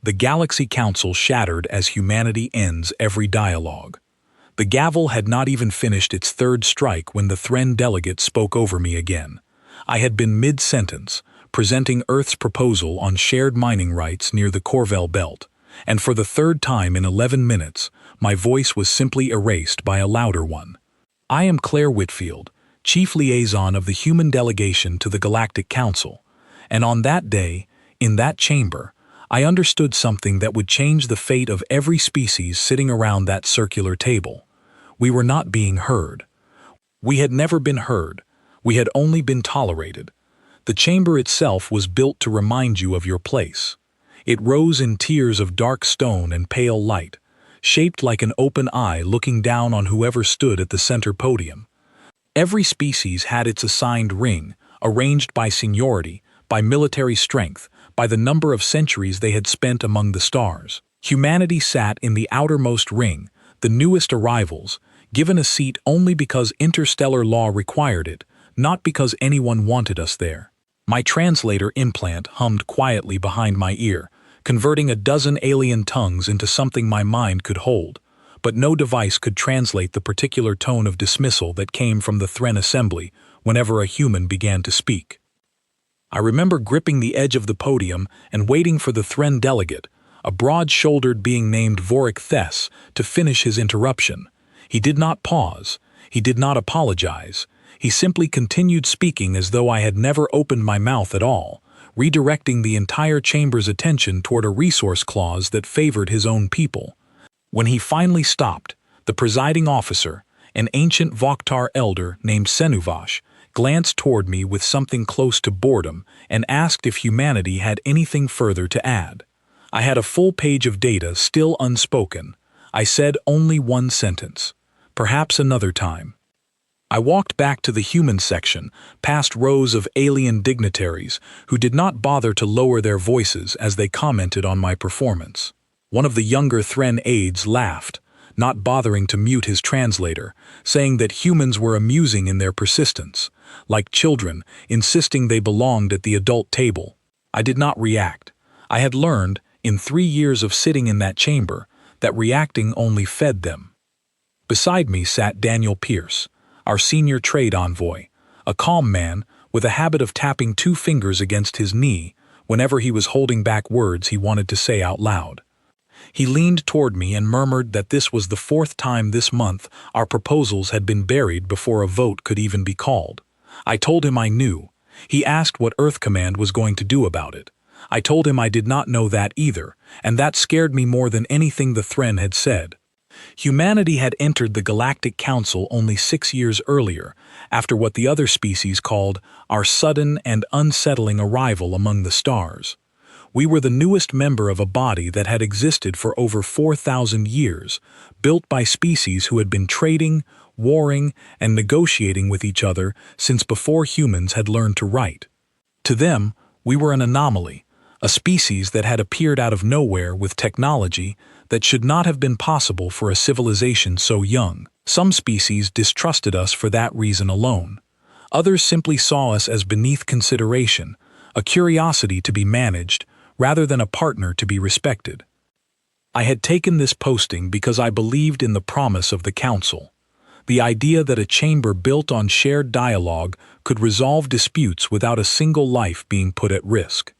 The Galaxy Council shattered as humanity ends every dialogue. The gavel had not even finished its third strike when the Thren delegate spoke over me again. I had been mid-sentence, presenting Earth's proposal on shared mining rights near the Corvell Belt, and for the third time in 11 minutes, my voice was simply erased by a louder one. I am Claire Whitfield, Chief Liaison of the Human Delegation to the Galactic Council, and on that day, in that chamber, I understood something that would change the fate of every species sitting around that circular table. We were not being heard. We had never been heard. We had only been tolerated. The chamber itself was built to remind you of your place. It rose in tiers of dark stone and pale light, shaped like an open eye looking down on whoever stood at the center podium. Every species had its assigned ring, arranged by seniority, by military strength, by the number of centuries they had spent among the stars. Humanity sat in the outermost ring, the newest arrivals, given a seat only because interstellar law required it, not because anyone wanted us there. My translator implant hummed quietly behind my ear, converting a dozen alien tongues into something my mind could hold, but no device could translate the particular tone of dismissal that came from the Thren assembly whenever a human began to speak. I remember gripping the edge of the podium and waiting for the Thren delegate, a broad-shouldered being named Vorik Thess, to finish his interruption. He did not pause. He did not apologize. He simply continued speaking as though I had never opened my mouth at all, redirecting the entire chamber's attention toward a resource clause that favored his own people. When he finally stopped, the presiding officer, an ancient Vokhtar elder named Senuvash, glanced toward me with something close to boredom and asked if humanity had anything further to add. I had a full page of data still unspoken. I said only one sentence. Perhaps another time. I walked back to the human section, past rows of alien dignitaries who did not bother to lower their voices as they commented on my performance. One of the younger Thren aides laughed, not bothering to mute his translator, saying that humans were amusing in their persistence, like children insisting they belonged at the adult table. I did not react. I had learned, in 3 years of sitting in that chamber, that reacting only fed them. Beside me sat Daniel Pierce, our senior trade envoy, a calm man with a habit of tapping 2 fingers against his knee whenever he was holding back words he wanted to say out loud. He leaned toward me and murmured that this was the 4th time this month our proposals had been buried before a vote could even be called. I told him I knew. He asked what Earth Command was going to do about it. I told him I did not know that either, and that scared me more than anything the Thren had said. Humanity had entered the Galactic Council only 6 years earlier, after what the other species called our sudden and unsettling arrival among the stars. We were the newest member of a body that had existed for over 4,000 years, built by species who had been trading, warring, and negotiating with each other since before humans had learned to write. To them, we were an anomaly, a species that had appeared out of nowhere with technology that should not have been possible for a civilization so young. Some species distrusted us for that reason alone. Others simply saw us as beneath consideration, a curiosity to be managed, rather than a partner to be respected. I had taken this posting because I believed in the promise of the Council. The idea that a chamber built on shared dialogue could resolve disputes without a single life being put at risk.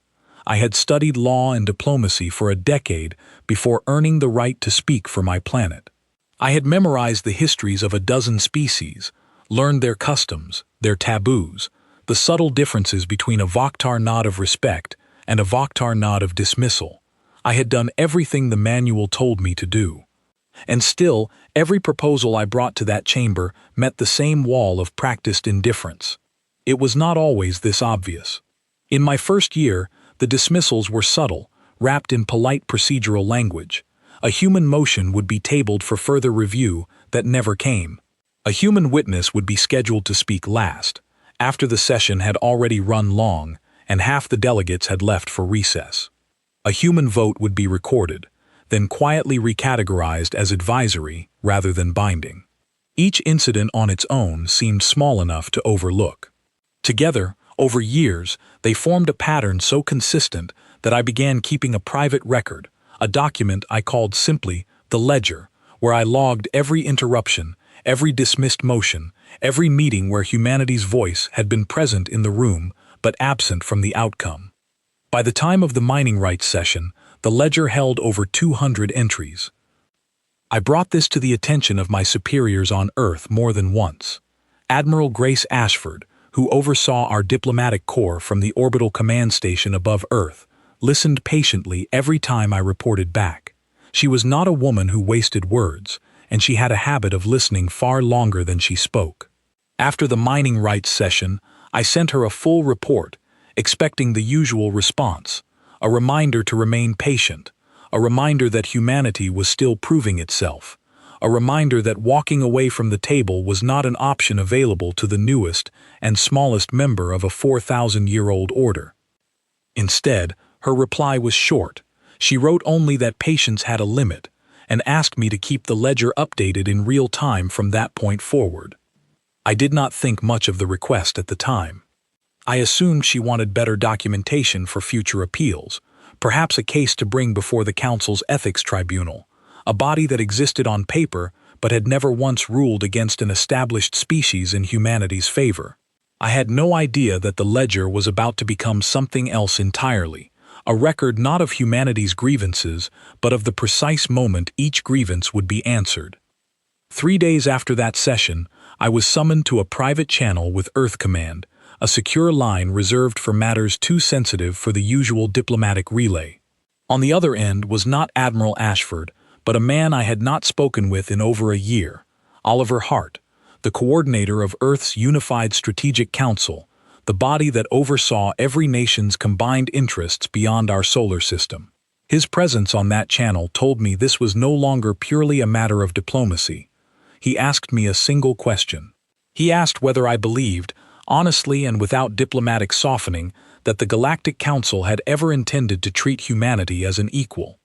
I had studied law and diplomacy for a decade before earning the right to speak for my planet. I had memorized the histories of a dozen species, learned their customs, their taboos, the subtle differences between a Vokhtar nod of respect and a Vokhtar nod of dismissal. I had done everything the manual told me to do. And still, every proposal I brought to that chamber met the same wall of practiced indifference. It was not always this obvious. In my first year, the dismissals were subtle, wrapped in polite procedural language. A human motion would be tabled for further review that never came. A human witness would be scheduled to speak last, after the session had already run long and half the delegates had left for recess. A human vote would be recorded, then quietly recategorized as advisory rather than binding. Each incident on its own seemed small enough to overlook. Together, over years, they formed a pattern so consistent that I began keeping a private record, a document I called simply the ledger, where I logged every interruption, every dismissed motion, every meeting where humanity's voice had been present in the room but absent from the outcome. By the time of the mining rights session, the ledger held over 200 entries. I brought this to the attention of my superiors on Earth more than once. Admiral Grace Ashford, who oversaw our diplomatic corps from the orbital command station above Earth, listened patiently every time I reported back. She was not a woman who wasted words, and she had a habit of listening far longer than she spoke. After the mining rights session, I sent her a full report, expecting the usual response, a reminder to remain patient, a reminder that humanity was still proving itself, a reminder that walking away from the table was not an option available to the newest and smallest member of a 4,000-year-old order. Instead, her reply was short. She wrote only that patience had a limit, and asked me to keep the ledger updated in real time from that point forward. I did not think much of the request at the time. I assumed she wanted better documentation for future appeals, perhaps a case to bring before the Council's Ethics Tribunal, a body that existed on paper but had never once ruled against an established species in humanity's favor. I had no idea that the ledger was about to become something else entirely, a record not of humanity's grievances, but of the precise moment each grievance would be answered. 3 days after that session, I was summoned to a private channel with Earth Command, a secure line reserved for matters too sensitive for the usual diplomatic relay. On the other end was not Admiral Ashford, but a man I had not spoken with in over a year, Oliver Hart, the coordinator of Earth's Unified Strategic Council, the body that oversaw every nation's combined interests beyond our solar system. His presence on that channel told me this was no longer purely a matter of diplomacy. He asked me a single question. He asked whether I believed, honestly and without diplomatic softening, that the Galactic Council had ever intended to treat humanity as an equal.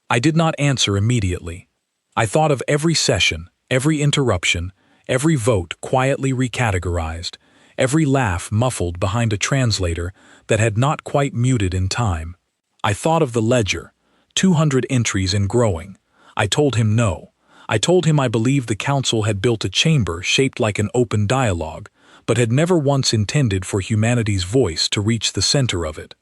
I did not answer immediately. I thought of every session, every interruption, every vote quietly recategorized, every laugh muffled behind a translator that had not quite muted in time. I thought of the ledger, 200 entries and growing. I told him no. I told him I believed the Council had built a chamber shaped like an open dialogue, but had never once intended for humanity's voice to reach the center of it.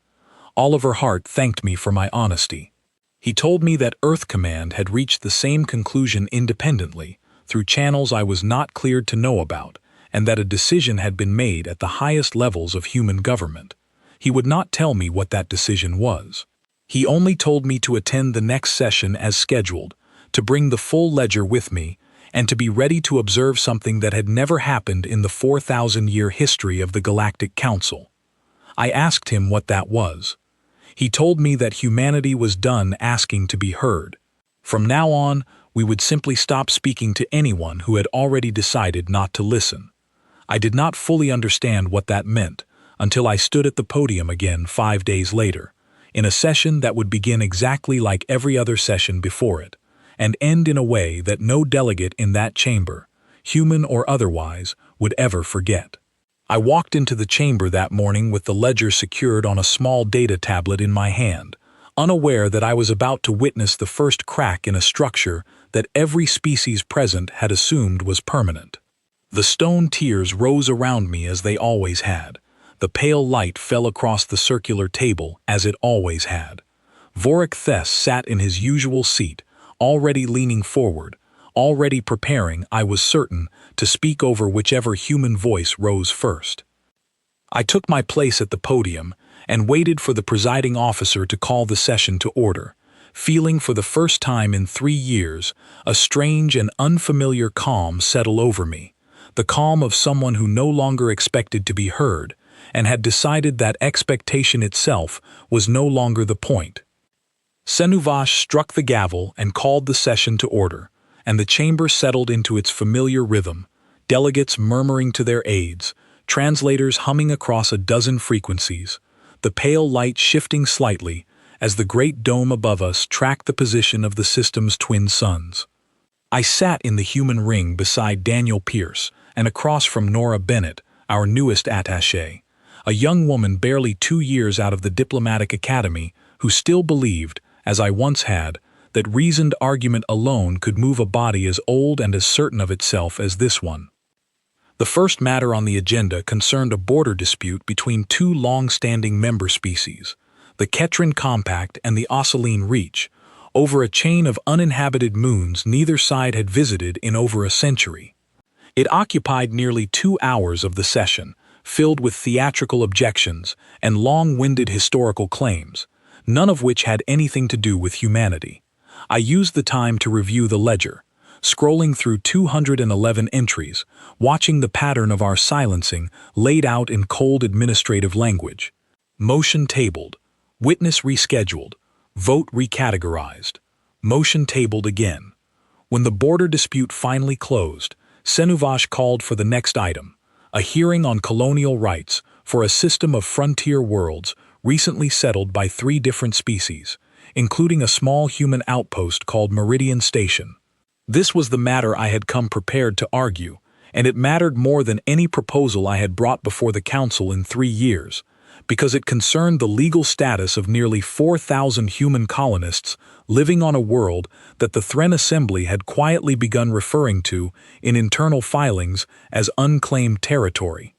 Oliver Hart thanked me for my honesty. He told me that Earth Command had reached the same conclusion independently, through channels I was not cleared to know about, and that a decision had been made at the highest levels of human government. He would not tell me what that decision was. He only told me to attend the next session as scheduled, to bring the full ledger with me, and to be ready to observe something that had never happened in the 4,000-year history of the Galactic Council. I asked him what that was. He told me that humanity was done asking to be heard. From now on, we would simply stop speaking to anyone who had already decided not to listen. I did not fully understand what that meant until I stood at the podium again 5 days later, in a session that would begin exactly like every other session before it, and end in a way that no delegate in that chamber, human or otherwise, would ever forget. I walked into the chamber that morning with the ledger secured on a small data tablet in my hand, unaware that I was about to witness the first crack in a structure that every species present had assumed was permanent. The stone tiers rose around me as they always had. The pale light fell across the circular table as it always had. Vorik Thess sat in his usual seat, already leaning forward, already preparing, I was certain, to speak over whichever human voice rose first. I took my place at the podium and waited for the presiding officer to call the session to order, feeling for the first time in 3 years a strange and unfamiliar calm settle over me, the calm of someone who no longer expected to be heard and had decided that expectation itself was no longer the point. Senuvash struck the gavel and called the session to order, and the chamber settled into its familiar rhythm, delegates murmuring to their aides, translators humming across a dozen frequencies, the pale light shifting slightly as the great dome above us tracked the position of the system's twin suns. I sat in the human ring beside Daniel Pierce and across from Nora Bennett, our newest attaché, a young woman barely 2 years out of the diplomatic academy who still believed, as I once had, that reasoned argument alone could move a body as old and as certain of itself as this one. The first matter on the agenda concerned a border dispute between two long-standing member species, the Ketran Compact and the Osceline Reach, over a chain of uninhabited moons neither side had visited in over a century. It occupied nearly 2 hours of the session, filled with theatrical objections and long-winded historical claims, none of which had anything to do with humanity. I used the time to review the ledger, scrolling through 211 entries, watching the pattern of our silencing laid out in cold administrative language. Motion tabled, witness rescheduled, vote recategorized, motion tabled again. When the border dispute finally closed, Senuvash called for the next item, a hearing on colonial rights for a system of frontier worlds recently settled by 3 different species, including a small human outpost called Meridian Station. This was the matter I had come prepared to argue, and it mattered more than any proposal I had brought before the Council in 3 years, because it concerned the legal status of nearly 4,000 human colonists living on a world that the Thren Assembly had quietly begun referring to in internal filings as unclaimed territory.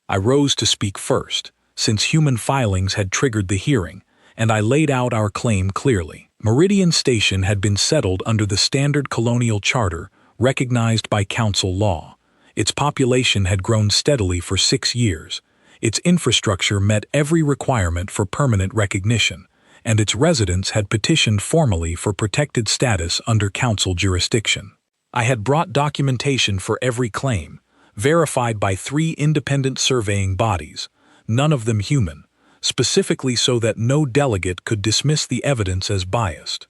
I rose to speak first, since human filings had triggered the hearing, and I laid out our claim clearly. Meridian Station had been settled under the standard colonial charter recognized by council law. Its population had grown steadily for 6 years. Its infrastructure met every requirement for permanent recognition, and its residents had petitioned formally for protected status under council jurisdiction. I had brought documentation for every claim, verified by 3 independent surveying bodies, none of them human, specifically so that no delegate could dismiss the evidence as biased.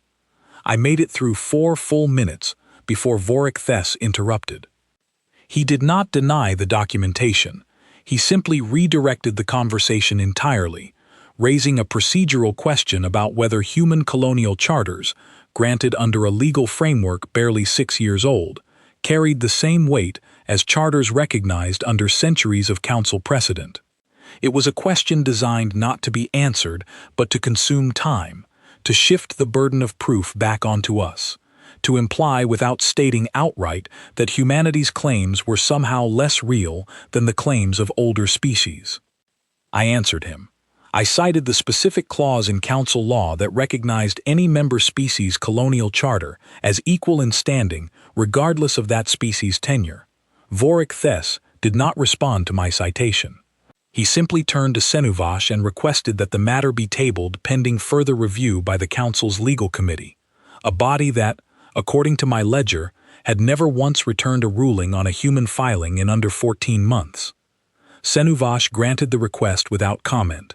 I made it through 4 full minutes before Vorik Thes interrupted. He did not deny the documentation. He simply redirected the conversation entirely, raising a procedural question about whether human colonial charters, granted under a legal framework barely 6 years old, carried the same weight as charters recognized under centuries of council precedent. It was a question designed not to be answered, but to consume time, to shift the burden of proof back onto us, to imply without stating outright that humanity's claims were somehow less real than the claims of older species. I answered him. I cited the specific clause in council law that recognized any member species' colonial charter as equal in standing regardless of that species' tenure. Vorik Thes did not respond to my citation. He simply turned to Senuvash and requested that the matter be tabled pending further review by the council's legal committee, a body that, according to my ledger, had never once returned a ruling on a human filing in under 14 months. Senuvash granted the request without comment.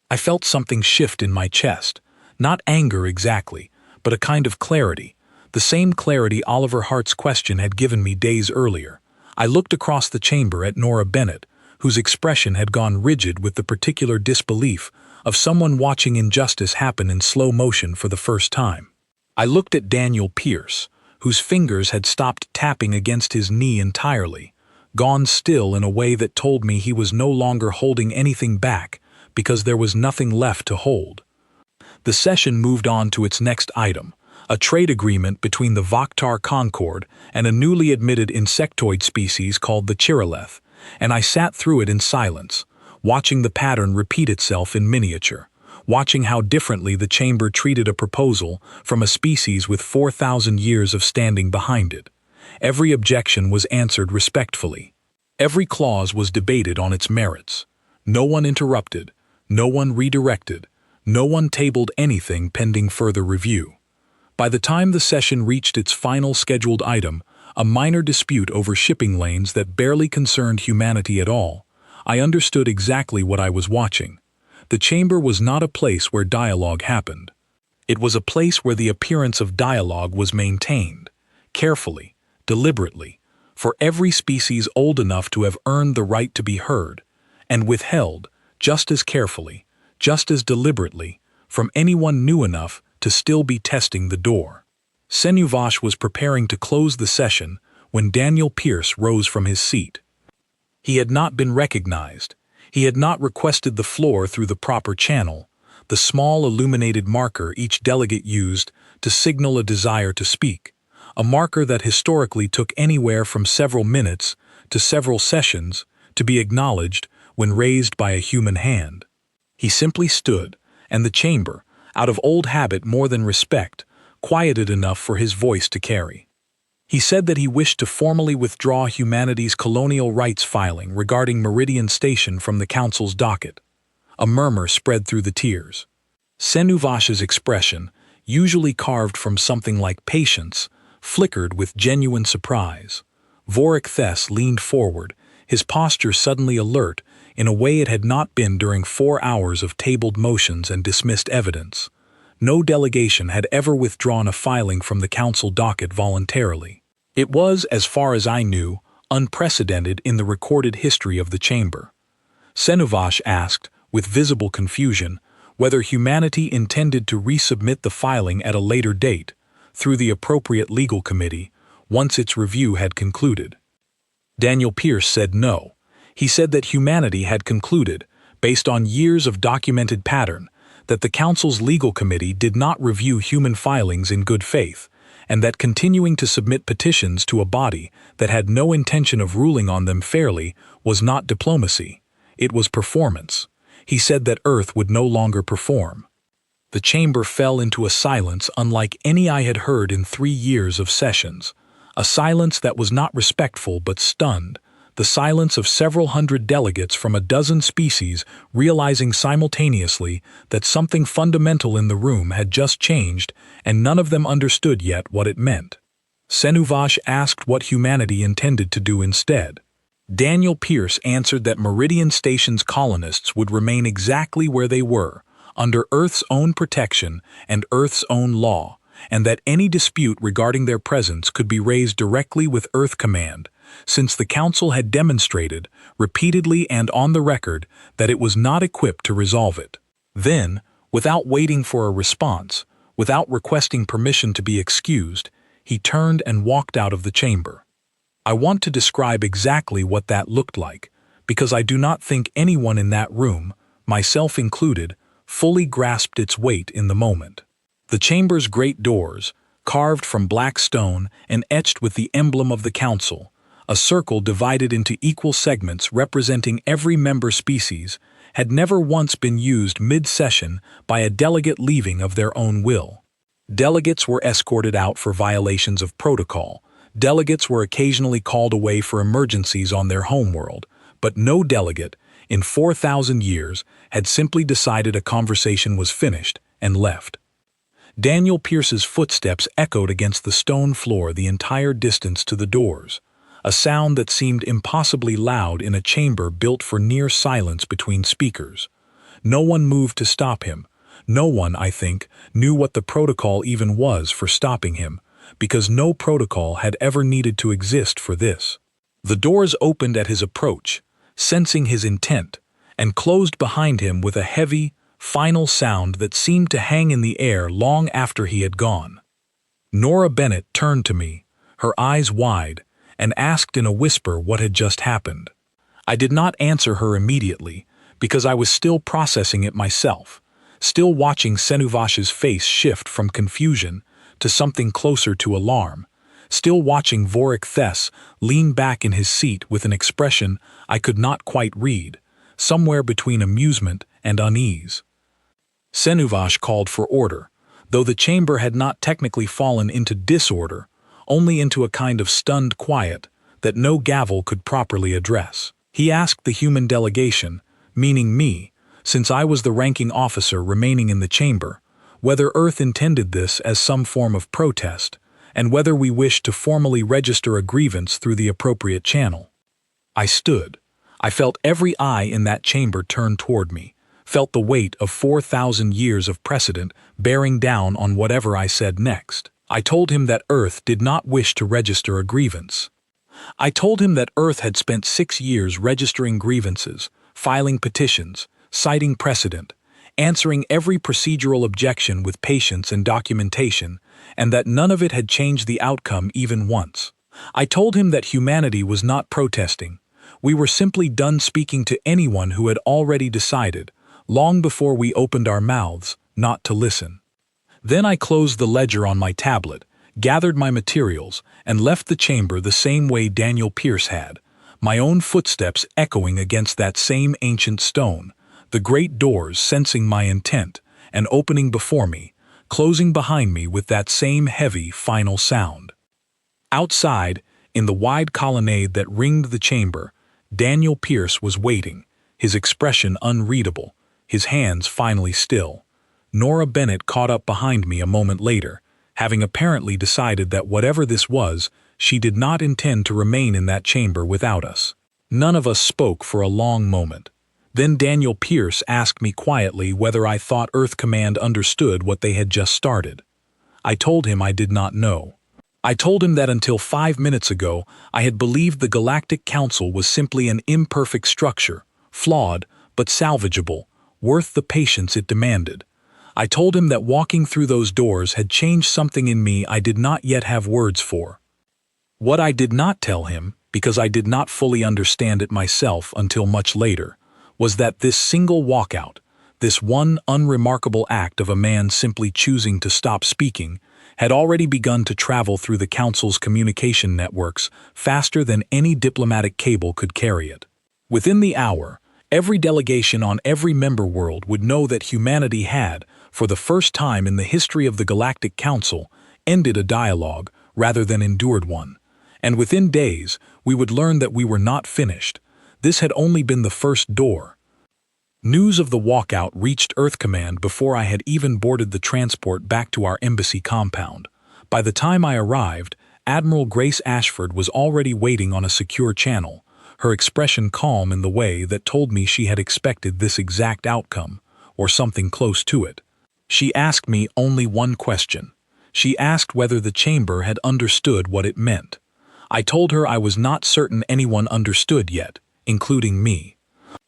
I felt something shift in my chest, not anger exactly, but a kind of clarity, the same clarity Oliver Hart's question had given me days earlier. I looked across the chamber at Nora Bennett, whose expression had gone rigid with the particular disbelief of someone watching injustice happen in slow motion for the first time. I looked at Daniel Pierce, whose fingers had stopped tapping against his knee entirely, gone still in a way that told me he was no longer holding anything back because there was nothing left to hold. The session moved on to its next item, a trade agreement between the Vokhtar Concord and a newly admitted insectoid species called the Chiroleth, and I sat through it in silence, watching the pattern repeat itself in miniature, watching how differently the chamber treated a proposal from a species with 4,000 years of standing behind it. Every objection was answered respectfully. Every clause was debated on its merits. No one interrupted, no one redirected, no one tabled anything pending further review. By the time the session reached its final scheduled item, a minor dispute over shipping lanes that barely concerned humanity at all, I understood exactly what I was watching. The chamber was not a place where dialogue happened. It was a place where the appearance of dialogue was maintained, carefully, deliberately, for every species old enough to have earned the right to be heard, and withheld, just as carefully, just as deliberately, from anyone new enough to still be testing the door. Senuvash was preparing to close the session when Daniel Pierce rose from his seat. He had not been recognized. He had not requested the floor through the proper channel, the small illuminated marker each delegate used to signal a desire to speak, a marker that historically took anywhere from several minutes to several sessions to be acknowledged when raised by a human hand. He simply stood, and the chamber, out of old habit more than respect, quieted enough for his voice to carry. He said that he wished to formally withdraw humanity's colonial rights filing regarding Meridian Station from the Council's docket. A murmur spread through the tiers. Senuvash's expression, usually carved from something like patience, flickered with genuine surprise. Vorik leaned forward, his posture suddenly alert in a way it had not been during 4 hours of tabled motions and dismissed evidence. No delegation had ever withdrawn a filing from the council docket voluntarily. It was, as far as I knew, unprecedented in the recorded history of the chamber. Senuvash asked, with visible confusion, whether humanity intended to resubmit the filing at a later date, through the appropriate legal committee, once its review had concluded. Daniel Pierce said no. He said that humanity had concluded, based on years of documented pattern, that the Council's legal committee did not review human filings in good faith, and that continuing to submit petitions to a body that had no intention of ruling on them fairly was not diplomacy, it was performance. He said that Earth would no longer perform. The chamber fell into a silence unlike any I had heard in 3 years of sessions, a silence that was not respectful but stunned, the silence of several hundred delegates from a dozen species realizing simultaneously that something fundamental in the room had just changed and none of them understood yet what it meant. Senuvash asked what humanity intended to do instead. Daniel Pierce answered that Meridian Station's colonists would remain exactly where they were, under Earth's own protection and Earth's own law, and that any dispute regarding their presence could be raised directly with Earth Command, since the Council had demonstrated, repeatedly and on the record, that it was not equipped to resolve it. Then, without waiting for a response, without requesting permission to be excused, he turned and walked out of the chamber. I want to describe exactly what that looked like, because I do not think anyone in that room, myself included, fully grasped its weight in the moment. The chamber's great doors, carved from black stone and etched with the emblem of the Council, a circle divided into equal segments representing every member species, had never once been used mid-session by a delegate leaving of their own will. Delegates were escorted out for violations of protocol. Delegates were occasionally called away for emergencies on their homeworld, but no delegate, in 4,000 years, had simply decided a conversation was finished and left. Daniel Pierce's footsteps echoed against the stone floor the entire distance to the doors, a sound that seemed impossibly loud in a chamber built for near silence between speakers. No one moved to stop him. No one, I think, knew what the protocol even was for stopping him, because no protocol had ever needed to exist for this. The doors opened at his approach, sensing his intent, and closed behind him with a heavy, final sound that seemed to hang in the air long after he had gone. Nora Bennett turned to me, her eyes wide, and asked in a whisper what had just happened. I did not answer her immediately, because I was still processing it myself, still watching Senuvash's face shift from confusion to something closer to alarm, still watching Vorik lean back in his seat with an expression I could not quite read, somewhere between amusement and unease. Senuvash called for order, though the chamber had not technically fallen into disorder, only into a kind of stunned quiet that no gavel could properly address. He asked the human delegation, meaning me, since I was the ranking officer remaining in the chamber, whether Earth intended this as some form of protest, and whether we wished to formally register a grievance through the appropriate channel. I stood. I felt every eye in that chamber turn toward me, felt the weight of 4,000 years of precedent bearing down on whatever I said next. I told him that Earth did not wish to register a grievance. I told him that Earth had spent 6 years registering grievances, filing petitions, citing precedent, answering every procedural objection with patience and documentation, and that none of it had changed the outcome even once. I told him that humanity was not protesting. We were simply done speaking to anyone who had already decided, long before we opened our mouths, not to listen. Then I closed the ledger on my tablet, gathered my materials, and left the chamber the same way Daniel Pierce had, my own footsteps echoing against that same ancient stone, the great doors sensing my intent, and opening before me, closing behind me with that same heavy, final sound. Outside, in the wide colonnade that ringed the chamber, Daniel Pierce was waiting, his expression unreadable, his hands finally still. Nora Bennett caught up behind me a moment later, having apparently decided that whatever this was, she did not intend to remain in that chamber without us. None of us spoke for a long moment. Then Daniel Pierce asked me quietly whether I thought Earth Command understood what they had just started. I told him I did not know. I told him that until 5 minutes ago, I had believed the Galactic Council was simply an imperfect structure, flawed but salvageable, worth the patience it demanded. I told him that walking through those doors had changed something in me I did not yet have words for. What I did not tell him, because I did not fully understand it myself until much later, was that this single walkout, this one unremarkable act of a man simply choosing to stop speaking, had already begun to travel through the Council's communication networks faster than any diplomatic cable could carry it. Within the hour, every delegation on every member world would know that humanity had, for the first time in the history of the Galactic Council, ended a dialogue rather than endured one. And within days, we would learn that we were not finished. This had only been the first door. News of the walkout reached Earth Command before I had even boarded the transport back to our embassy compound. By the time I arrived, Admiral Grace Ashford was already waiting on a secure channel, her expression calm in the way that told me she had expected this exact outcome, or something close to it. She asked me only one question. She asked whether the chamber had understood what it meant. I told her I was not certain anyone understood yet, including me.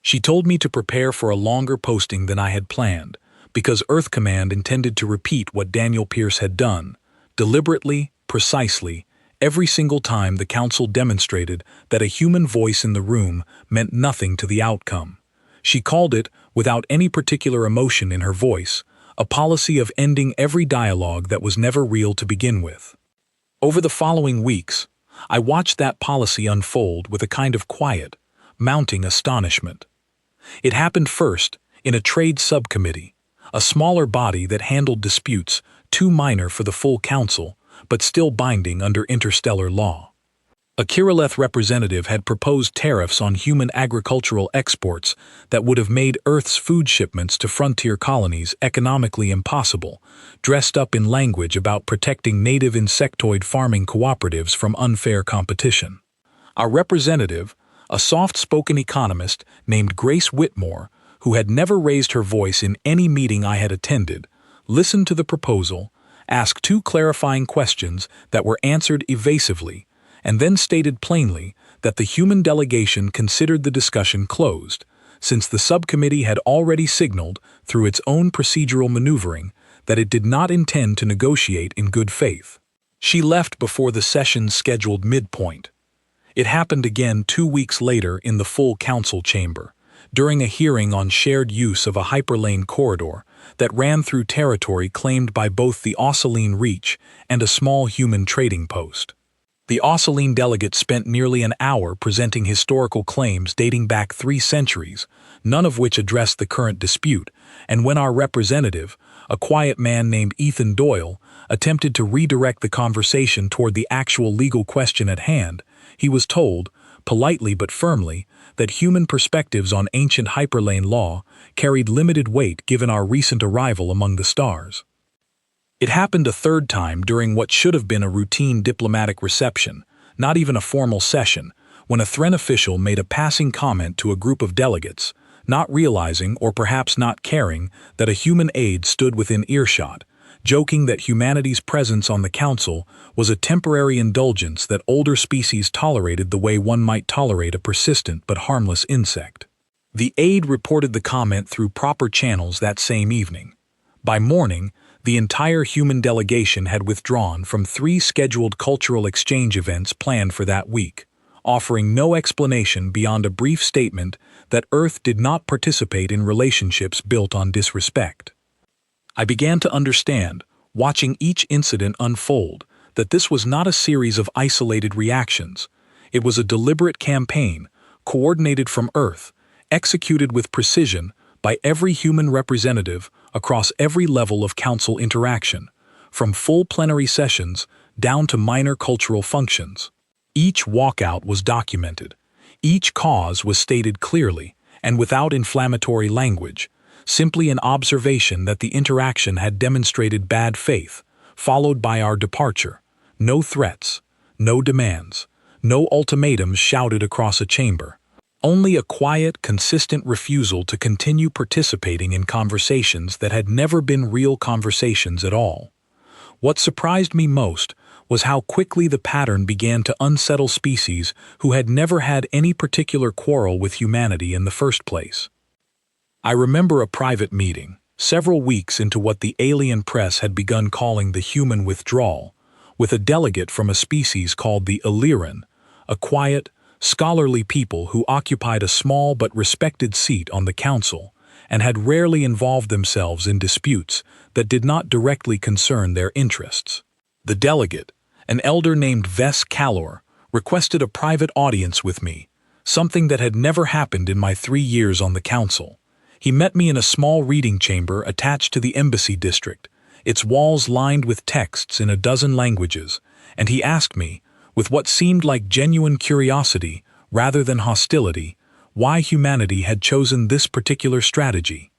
She told me to prepare for a longer posting than I had planned, because Earth Command intended to repeat what Daniel Pierce had done, deliberately, precisely, every single time the Council demonstrated that a human voice in the room meant nothing to the outcome. She called it, without any particular emotion in her voice, a policy of ending every dialogue that was never real to begin with. Over the following weeks, I watched that policy unfold with a kind of quiet, mounting astonishment. It happened first in a trade subcommittee, a smaller body that handled disputes too minor for the full council, but still binding under interstellar law. A Kirilleth representative had proposed tariffs on human agricultural exports that would have made Earth's food shipments to frontier colonies economically impossible, dressed up in language about protecting native insectoid farming cooperatives from unfair competition. Our representative, a soft-spoken economist named Grace Whitmore, who had never raised her voice in any meeting I had attended, listened to the proposal, asked 2 clarifying questions that were answered evasively, and then stated plainly that the human delegation considered the discussion closed, since the subcommittee had already signaled, through its own procedural maneuvering, that it did not intend to negotiate in good faith. She left before the session's scheduled midpoint. It happened again 2 weeks later in the full council chamber, during a hearing on shared use of a hyperlane corridor that ran through territory claimed by both the Osceline Reach and a small human trading post. The Osceline delegate spent nearly an hour presenting historical claims dating back 3 centuries, none of which addressed the current dispute, and when our representative, a quiet man named Ethan Doyle, attempted to redirect the conversation toward the actual legal question at hand, he was told, politely but firmly, that human perspectives on ancient hyperlane law carried limited weight given our recent arrival among the stars. It happened a third time during what should have been a routine diplomatic reception, not even a formal session, when a Thren official made a passing comment to a group of delegates, not realizing or perhaps not caring that a human aide stood within earshot, joking that humanity's presence on the council was a temporary indulgence that older species tolerated the way one might tolerate a persistent but harmless insect. The aide reported the comment through proper channels that same evening. By morning, the entire human delegation had withdrawn from 3 scheduled cultural exchange events planned for that week, offering no explanation beyond a brief statement that Earth did not participate in relationships built on disrespect. I began to understand, watching each incident unfold, that this was not a series of isolated reactions. It was a deliberate campaign, coordinated from Earth, executed with precision by every human representative across every level of council interaction, from full plenary sessions down to minor cultural functions. Each walkout was documented. Each cause was stated clearly and without inflammatory language, simply an observation that the interaction had demonstrated bad faith, followed by our departure. No threats, no demands, no ultimatums shouted across a chamber. Only a quiet, consistent refusal to continue participating in conversations that had never been real conversations at all. What surprised me most was how quickly the pattern began to unsettle species who had never had any particular quarrel with humanity in the first place. I remember a private meeting, several weeks into what the alien press had begun calling the human withdrawal, with a delegate from a species called the Illyrian, a quiet, scholarly people who occupied a small but respected seat on the council and had rarely involved themselves in disputes that did not directly concern their interests. The delegate, an elder named Ves Calor, requested a private audience with me, something that had never happened in my 3 years on the council. He met me in a small reading chamber attached to the embassy district, its walls lined with texts in a dozen languages, and he asked me, with what seemed like genuine curiosity rather than hostility, why humanity had chosen this particular strategy.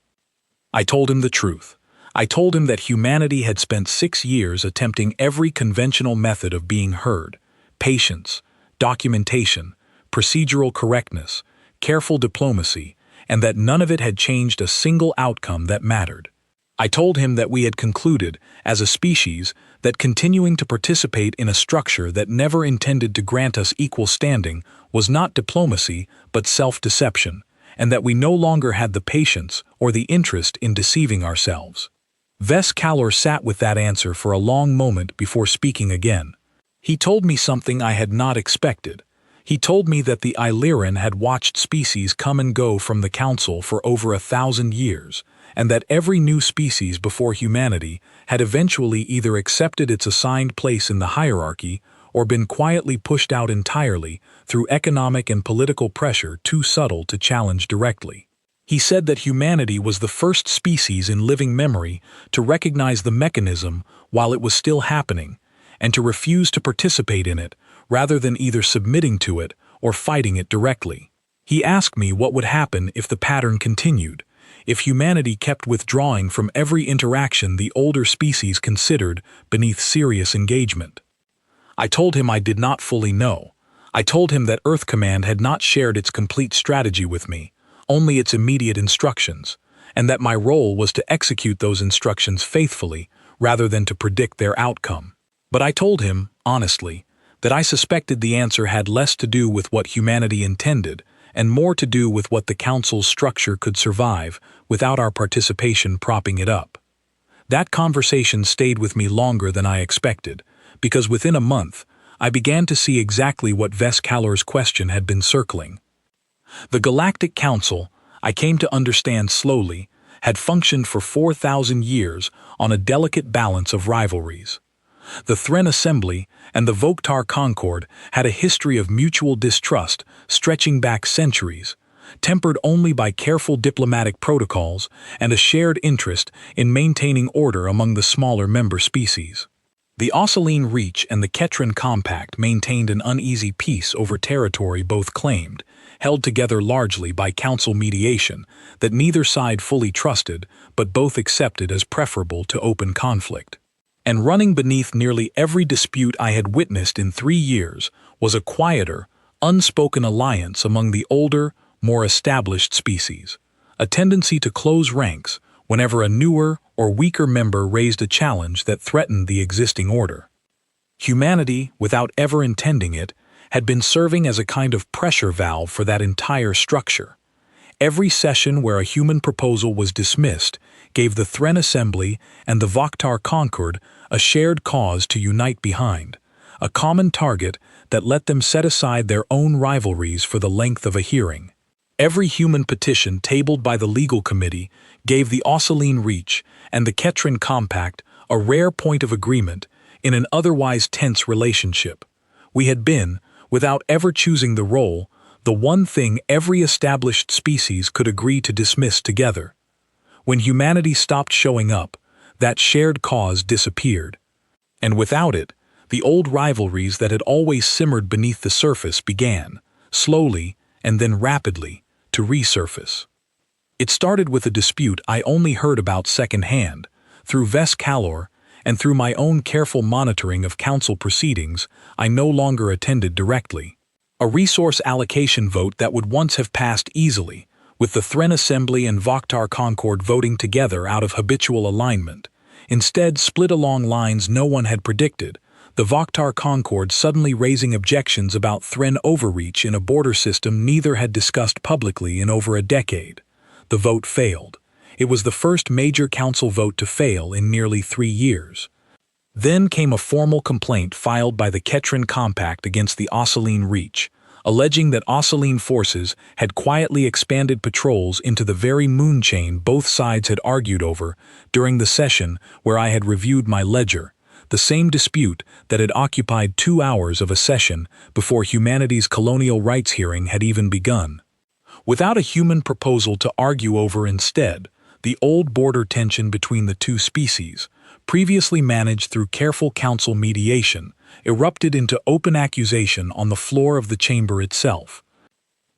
I told him the truth. I told him that humanity had spent 6 years attempting every conventional method of being heard: patience, documentation, procedural correctness, careful diplomacy, and that none of it had changed a single outcome that mattered. I told him that we had concluded, as a species, that continuing to participate in a structure that never intended to grant us equal standing was not diplomacy but self-deception, and that we no longer had the patience or the interest in deceiving ourselves. Ves Calor sat with that answer for a long moment before speaking again. He told me something I had not expected. He told me that the Illyrian had watched species come and go from the council for over 1,000 years, and that every new species before humanity had eventually either accepted its assigned place in the hierarchy or been quietly pushed out entirely through economic and political pressure too subtle to challenge directly. He said that humanity was the first species in living memory to recognize the mechanism while it was still happening, and to refuse to participate in it, rather than either submitting to it or fighting it directly. He asked me what would happen if the pattern continued, if humanity kept withdrawing from every interaction the older species considered beneath serious engagement. I told him I did not fully know. I told him that Earth Command had not shared its complete strategy with me, only its immediate instructions, and that my role was to execute those instructions faithfully rather than to predict their outcome. But I told him, honestly, that I suspected the answer had less to do with what humanity intended and more to do with what the Council's structure could survive without our participation propping it up. That conversation stayed with me longer than I expected, because within a month, I began to see exactly what Ves Calor's question had been circling. The Galactic Council, I came to understand slowly, had functioned for 4,000 years on a delicate balance of rivalries. The Thren Assembly and the Voktar Concord had a history of mutual distrust stretching back centuries, tempered only by careful diplomatic protocols and a shared interest in maintaining order among the smaller member species. The Osceline Reach and the Ketran Compact maintained an uneasy peace over territory both claimed, held together largely by council mediation, that neither side fully trusted but both accepted as preferable to open conflict. And running beneath nearly every dispute I had witnessed in 3 years was a quieter, unspoken alliance among the older, more established species, a tendency to close ranks whenever a newer or weaker member raised a challenge that threatened the existing order. Humanity, without ever intending it, had been serving as a kind of pressure valve for that entire structure. Every session where a human proposal was dismissed gave the Thren Assembly and the Voktar Concord a shared cause to unite behind, a common target that let them set aside their own rivalries for the length of a hearing. Every human petition tabled by the legal committee gave the Osceline Reach and the Ketron Compact a rare point of agreement in an otherwise tense relationship. We had been, without ever choosing the role, the one thing every established species could agree to dismiss together. When humanity stopped showing up, that shared cause disappeared. And without it, the old rivalries that had always simmered beneath the surface began, slowly and then rapidly, to resurface. It started with a dispute I only heard about secondhand, through Ves Calor, and through my own careful monitoring of council proceedings I no longer attended directly. A resource allocation vote that would once have passed easily, with the Thren Assembly and Vokhtar Concord voting together out of habitual alignment, instead split along lines no one had predicted, the Vokhtar Concord suddenly raising objections about Thren overreach in a border system neither had discussed publicly in over a decade. The vote failed. It was the first major council vote to fail in nearly 3 years. Then came a formal complaint filed by the Ketron Compact against the Osceline Reach, alleging that Osceline forces had quietly expanded patrols into the very moon chain both sides had argued over during the session where I had reviewed my ledger, the same dispute that had occupied 2 hours of a session before humanity's colonial rights hearing had even begun. Without a human proposal to argue over instead, the old border tension between the two species, previously managed through careful council mediation, erupted into open accusation on the floor of the chamber itself.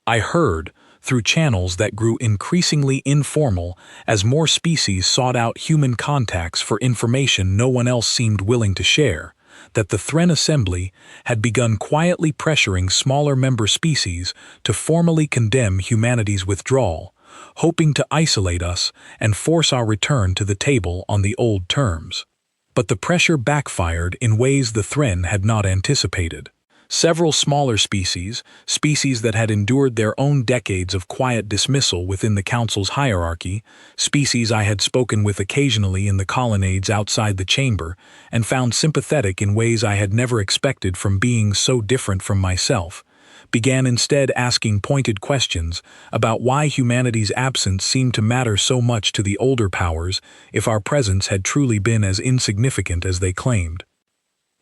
I heard, through channels that grew increasingly informal as more species sought out human contacts for information no one else seemed willing to share, that the Thren Assembly had begun quietly pressuring smaller member species to formally condemn humanity's withdrawal, hoping to isolate us and force our return to the table on the old terms. But the pressure backfired in ways the Thren had not anticipated. Several smaller species that had endured their own decades of quiet dismissal within the council's hierarchy, species I had spoken with occasionally in the colonnades outside the chamber and found sympathetic in ways I had never expected from beings so different from myself, began instead asking pointed questions about why humanity's absence seemed to matter so much to the older powers if our presence had truly been as insignificant as they claimed.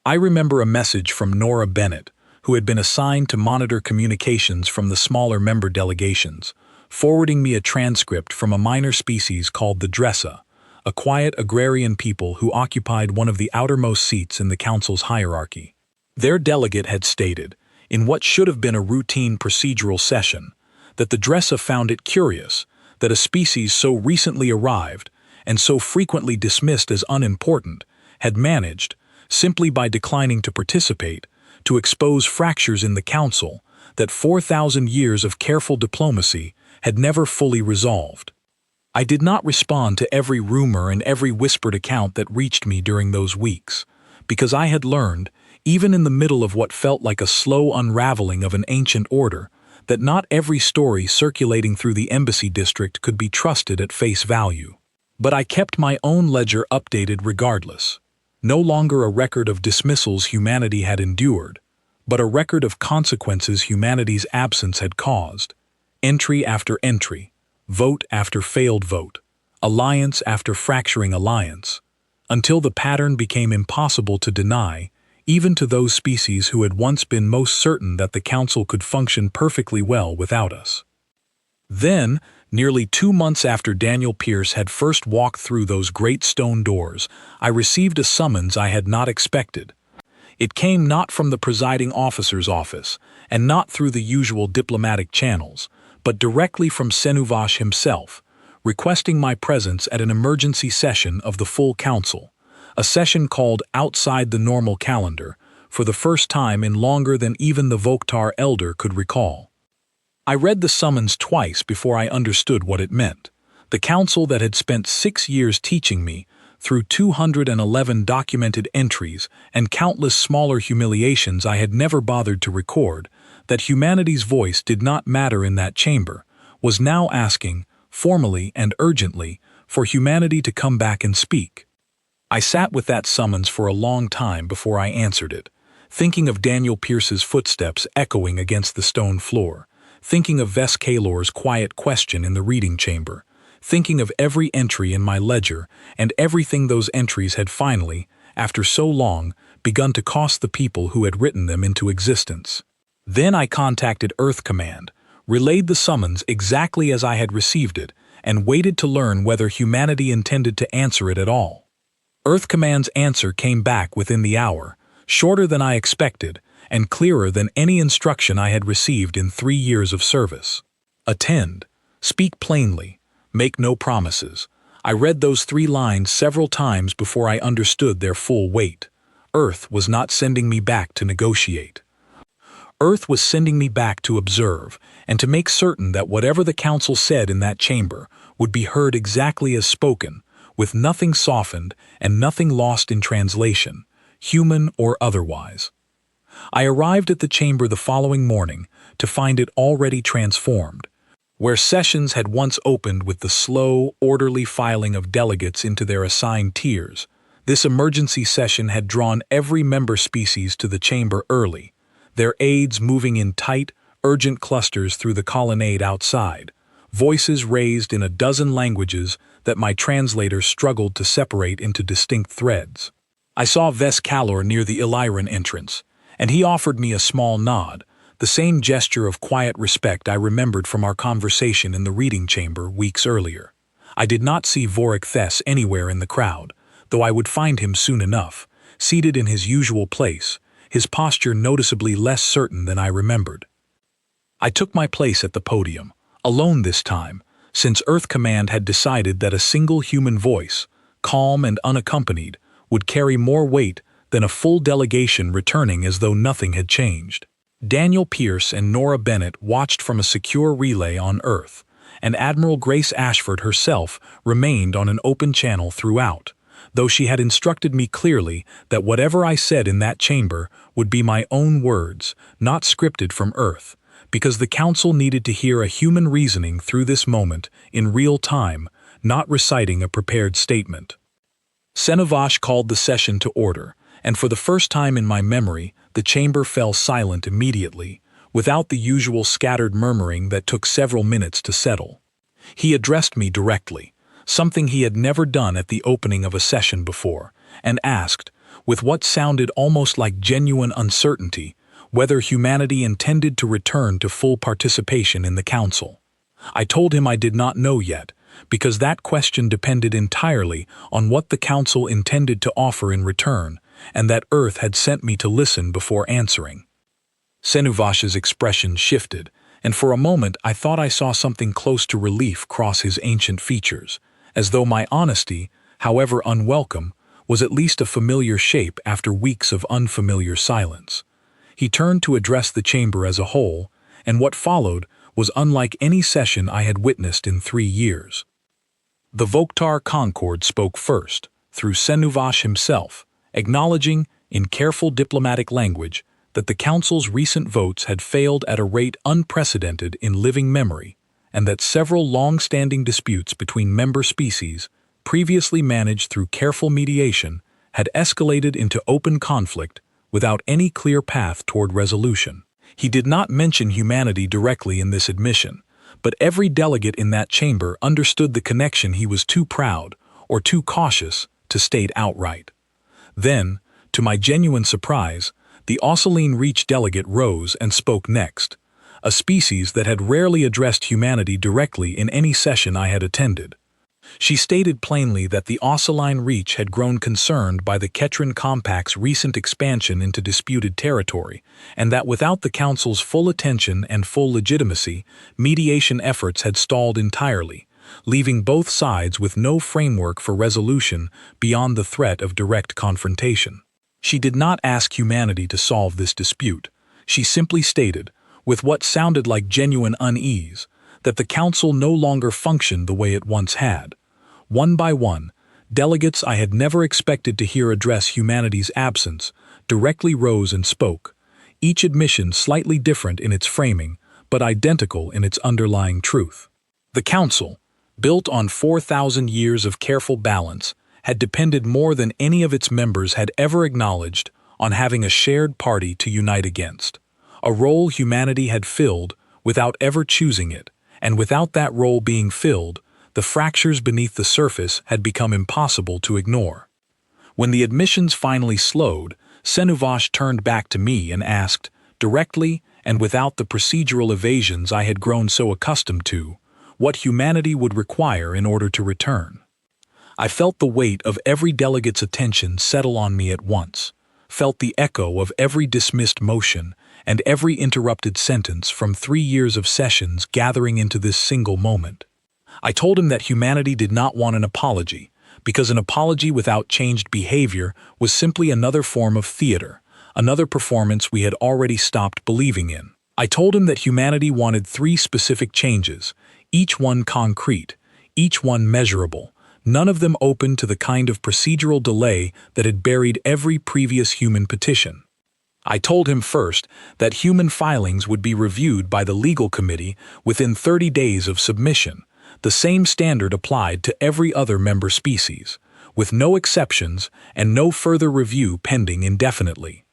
I remember a message from Nora Bennett, who had been assigned to monitor communications from the smaller member delegations, forwarding me a transcript from a minor species called the Dressa, a quiet agrarian people who occupied one of the outermost seats in the council's hierarchy. Their delegate had stated, in what should have been a routine procedural session, that the Dressa found it curious that a species so recently arrived and so frequently dismissed as unimportant had managed, simply by declining to participate, to expose fractures in the council that 4,000 years of careful diplomacy had never fully resolved. I did not respond to every rumor and every whispered account that reached me during those weeks, because I had learned, even in the middle of what felt like a slow unraveling of an ancient order, that not every story circulating through the embassy district could be trusted at face value. But I kept my own ledger updated regardless. No longer a record of dismissals humanity had endured, but a record of consequences humanity's absence had caused. Entry after entry, vote after failed vote, alliance after fracturing alliance, until the pattern became impossible to deny, even to those species who had once been most certain that the Council could function perfectly well without us. Then, nearly 2 months after Daniel Pierce had first walked through those great stone doors, I received a summons I had not expected. It came not from the presiding officer's office, and not through the usual diplomatic channels, but directly from Senuvash himself, requesting my presence at an emergency session of the full council, a session called outside the normal calendar, for the first time in longer than even the Vokhtar elder could recall. I read the summons twice before I understood what it meant. The council that had spent 6 years teaching me, through 211 documented entries and countless smaller humiliations I had never bothered to record, that humanity's voice did not matter in that chamber, was now asking, formally and urgently, for humanity to come back and speak. I sat with that summons for a long time before I answered it, thinking of Daniel Pierce's footsteps echoing against the stone floor, thinking of Ves Kalor's quiet question in the reading chamber, thinking of every entry in my ledger and everything those entries had finally, after so long, begun to cost the people who had written them into existence. Then I contacted Earth Command, relayed the summons exactly as I had received it, and waited to learn whether humanity intended to answer it at all. Earth Command's answer came back within the hour, shorter than I expected, and clearer than any instruction I had received in 3 years of service. Attend, speak plainly, make no promises. I read those 3 lines several times before I understood their full weight. Earth was not sending me back to negotiate. Earth was sending me back to observe and to make certain that whatever the council said in that chamber would be heard exactly as spoken, with nothing softened and nothing lost in translation, human or otherwise. I arrived at the chamber the following morning to find it already transformed. Where sessions had once opened with the slow, orderly filing of delegates into their assigned tiers, this emergency session had drawn every member species to the chamber early, their aides moving in tight, urgent clusters through the colonnade outside, voices raised in a dozen languages that my translator struggled to separate into distinct threads. I saw Ves Kalor near the Illyran entrance, and he offered me a small nod, the same gesture of quiet respect I remembered from our conversation in the reading chamber weeks earlier. I did not see Vorik Thes anywhere in the crowd, though I would find him soon enough, seated in his usual place, his posture noticeably less certain than I remembered. I took my place at the podium, alone this time, since Earth Command had decided that a single human voice, calm and unaccompanied, would carry more weight than a full delegation returning as though nothing had changed. Daniel Pierce and Nora Bennett watched from a secure relay on Earth, and Admiral Grace Ashford herself remained on an open channel throughout, though she had instructed me clearly that whatever I said in that chamber would be my own words, not scripted from Earth, because the Council needed to hear a human reasoning through this moment in real time, not reciting a prepared statement. Senuvash called the session to order, and for the first time in my memory, the chamber fell silent immediately, without the usual scattered murmuring that took several minutes to settle. He addressed me directly, something he had never done at the opening of a session before, and asked, with what sounded almost like genuine uncertainty, whether humanity intended to return to full participation in the Council. I told him I did not know yet, because that question depended entirely on what the Council intended to offer in return, and that Earth had sent me to listen before answering. Senuvash's expression shifted, and for a moment I thought I saw something close to relief cross his ancient features, as though my honesty, however unwelcome, was at least a familiar shape after weeks of unfamiliar silence. He turned to address the chamber as a whole, and what followed was unlike any session I had witnessed in 3 years. The Vokhtar Concord spoke first, through Senuvash himself, acknowledging, in careful diplomatic language, that the Council's recent votes had failed at a rate unprecedented in living memory, and that several long-standing disputes between member species, previously managed through careful mediation, had escalated into open conflict without any clear path toward resolution. He did not mention humanity directly in this admission, but every delegate in that chamber understood the connection he was too proud or too cautious to state outright. Then, to my genuine surprise, the Osceline Reach delegate rose and spoke next, a species that had rarely addressed humanity directly in any session I had attended. She stated plainly that the Osceline Reach had grown concerned by the Ketran Compact's recent expansion into disputed territory, and that without the Council's full attention and full legitimacy, mediation efforts had stalled entirely, leaving both sides with no framework for resolution beyond the threat of direct confrontation. She did not ask humanity to solve this dispute. She simply stated, with what sounded like genuine unease, that the Council no longer functioned the way it once had. One by one, delegates I had never expected to hear address humanity's absence directly rose and spoke, each admission slightly different in its framing, but identical in its underlying truth. The Council, built on 4,000 years of careful balance, had depended more than any of its members had ever acknowledged on having a shared party to unite against. A role humanity had filled without ever choosing it, and without that role being filled, the fractures beneath the surface had become impossible to ignore. When the admissions finally slowed, Senuvash turned back to me and asked, directly and without the procedural evasions I had grown so accustomed to, what humanity would require in order to return. I felt the weight of every delegate's attention settle on me at once, felt the echo of every dismissed motion and every interrupted sentence from 3 years of sessions gathering into this single moment. I told him that humanity did not want an apology, because an apology without changed behavior was simply another form of theater, another performance we had already stopped believing in. I told him that humanity wanted 3 specific changes, each one concrete, each one measurable, none of them open to the kind of procedural delay that had buried every previous human petition. I told him first that human filings would be reviewed by the legal committee within 30 days of submission, the same standard applied to every other member species, with no exceptions and no further review pending indefinitely.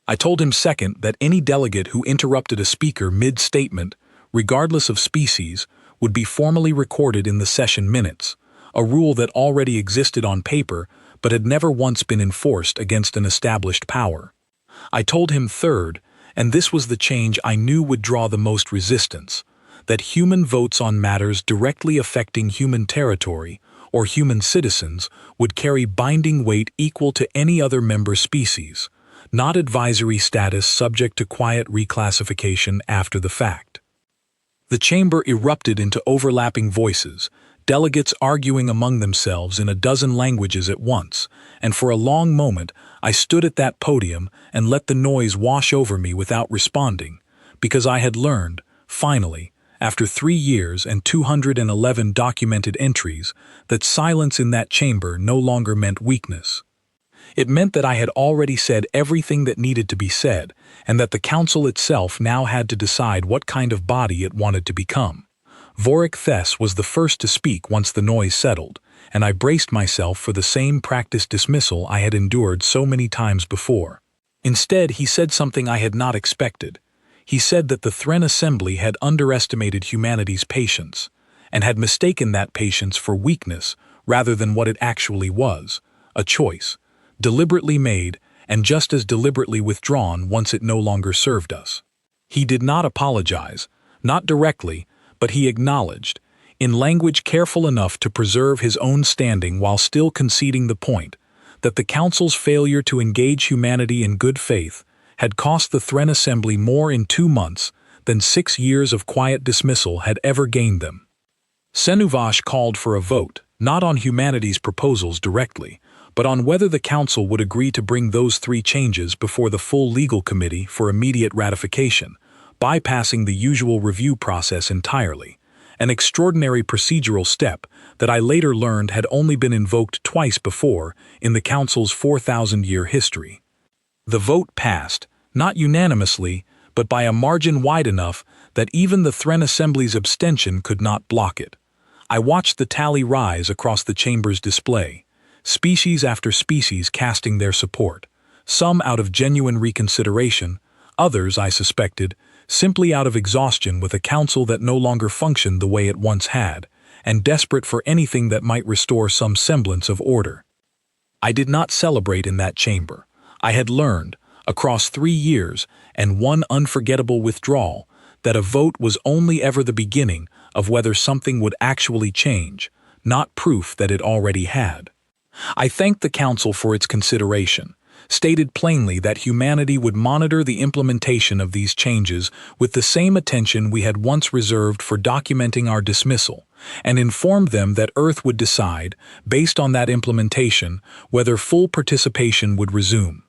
I told him second that any delegate who interrupted a speaker mid-statement, regardless of species, would be formally recorded in the session minutes, a rule that already existed on paper but had never once been enforced against an established power. I told him third, and this was the change I knew would draw the most resistance, that human votes on matters directly affecting human territory or human citizens would carry binding weight equal to any other member species, not advisory status subject to quiet reclassification after the fact. The chamber erupted into overlapping voices, delegates arguing among themselves in a dozen languages at once, and for a long moment I stood at that podium and let the noise wash over me without responding, because I had learned, finally, after 3 years and 211 documented entries, that silence in that chamber no longer meant weakness. It meant that I had already said everything that needed to be said, and that the council itself now had to decide what kind of body it wanted to become. Vorik Thes was the first to speak once the noise settled, and I braced myself for the same practiced dismissal I had endured so many times before. Instead, he said something I had not expected. He said that the Thren Assembly had underestimated humanity's patience, and had mistaken that patience for weakness rather than what it actually was, a choice, deliberately made and just as deliberately withdrawn once it no longer served us. He did not apologize, not directly, but he acknowledged, in language careful enough to preserve his own standing while still conceding the point, that the Council's failure to engage humanity in good faith had cost the Thren Assembly more in 2 months than 6 years of quiet dismissal had ever gained them. Senuvash called for a vote, not on humanity's proposals directly, but on whether the Council would agree to bring those 3 changes before the full legal committee for immediate ratification, bypassing the usual review process entirely, an extraordinary procedural step that I later learned had only been invoked twice before in the Council's 4,000-year history. The vote passed, not unanimously, but by a margin wide enough that even the Thren Assembly's abstention could not block it. I watched the tally rise across the chamber's display, species after species casting their support, some out of genuine reconsideration, others, I suspected, simply out of exhaustion with a council that no longer functioned the way it once had, and desperate for anything that might restore some semblance of order. I did not celebrate in that chamber. I had learned, across 3 years and 1 unforgettable withdrawal, that a vote was only ever the beginning of whether something would actually change, not proof that it already had. I thanked the Council for its consideration, stated plainly that humanity would monitor the implementation of these changes with the same attention we had once reserved for documenting our dismissal, and informed them that Earth would decide, based on that implementation, whether full participation would resume.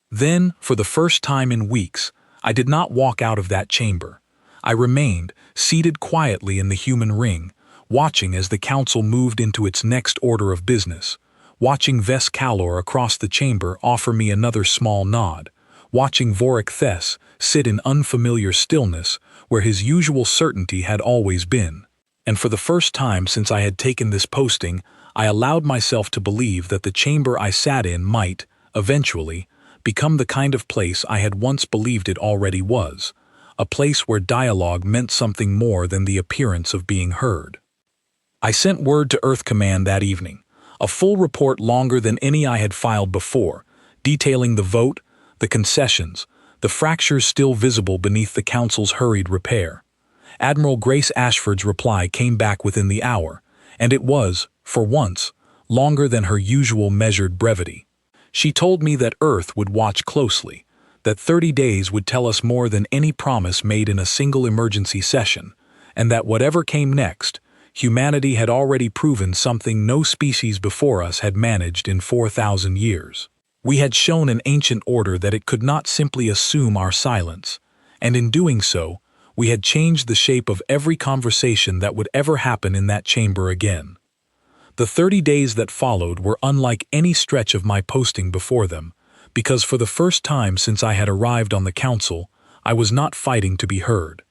Then, for the first time in weeks, I did not walk out of that chamber. I remained, seated quietly in the human ring, watching as the Council moved into its next order of business, watching Ves Kalor across the chamber offer me another small nod, watching Vorik Thes sit in unfamiliar stillness where his usual certainty had always been. And for the first time since I had taken this posting, I allowed myself to believe that the chamber I sat in might, eventually, become the kind of place I had once believed it already was, a place where dialogue meant something more than the appearance of being heard. I sent word to Earth Command that evening, a full report longer than any I had filed before, detailing the vote, the concessions, the fractures still visible beneath the Council's hurried repair. Admiral Grace Ashford's reply came back within the hour, and it was, for once, longer than her usual measured brevity. She told me that Earth would watch closely, that 30 days would tell us more than any promise made in a single emergency session, and that whatever came next, humanity had already proven something no species before us had managed in 4,000 years. We had shown an ancient order that it could not simply assume our silence, and in doing so, we had changed the shape of every conversation that would ever happen in that chamber again. The 30 days that followed were unlike any stretch of my posting before them, because for the first time since I had arrived on the Council, I was not fighting to be heard.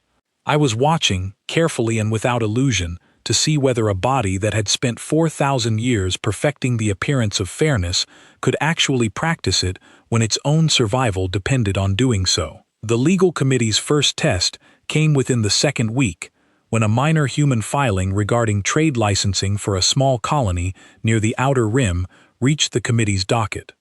I was watching, carefully and without illusion, to see whether a body that had spent 4,000 years perfecting the appearance of fairness could actually practice it when its own survival depended on doing so. The legal committee's first test came within the second week, when a minor human filing regarding trade licensing for a small colony near the outer rim reached the committee's docket.